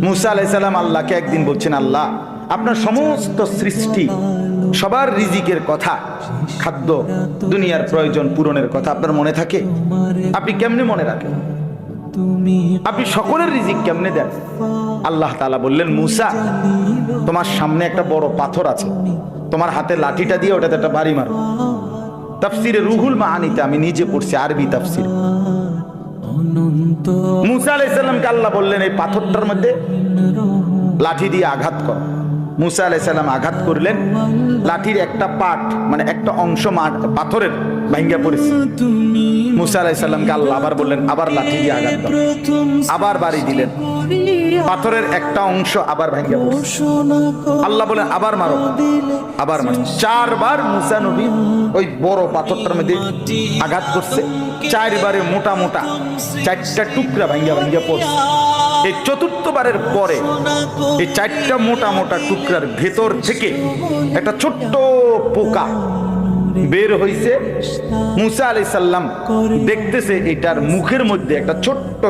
মুসা আলাইহিস সালাম আল্লাহকে একদিন বলছেন, আল্লাহ আপনার সমস্ত সৃষ্টি সবার রিজিকের কথা, খাদ্য দুনিয়ার প্রয়োজন পূরণের কথা আপনার মনে থাকে? আপনি কেমনে মনে রাখেন? আপনি সকলের রিজিক কেমনে দেন? আল্লাহ তাআলা বললেন, মুসা তোমার সামনে একটা বড় পাথর আছে, তোমার হাতে লাঠিটা দিয়ে ওটাতে একটা বাড়ি মারো। তাফসিরে রুহুল মাআনিতে আমি নিজে পড়ছি, আরবি তাফসির। মুসা আলাইহিস সালামকে আল্লাহ বললেন এই পাথরটার মধ্যে লাঠি দিয়ে আঘাত করো। মুসা আলাইহিস সালাম আঘাত করলেন, লাঠির একটা পাট মানে একটা অংশ পাথরের ভাঙ্গা পড়েছে। মুসা আলাইহিস সালামকে আল্লাহ আবার বললেন, আবার লাঠি দিয়ে আঘাত দাও। আবার বাড়ি দিলেন, পাথরের একটা অংশ আবার ভাঙ্গা পড়েছে। আল্লাহ বলেন, আবার মারো, আবার মারো। 4 বার মুসা নবী ওই বড় পাথরটার মধ্যে আঘাত করছে। 4 বারে মোটা মোটা 4টা টুকরা ভাঙ্গা ভাঙ্গা পড়ছে। এই 4র্থ বারের পরে এই 4টা মোটা মোটা টুকরার ভেতর থেকে একটা ছোট্ট পোকা বের হইছে। মুসা আলাইহিস সালাম দেখতেছে এটার মুখের মধ্যে একটা ছোট্ট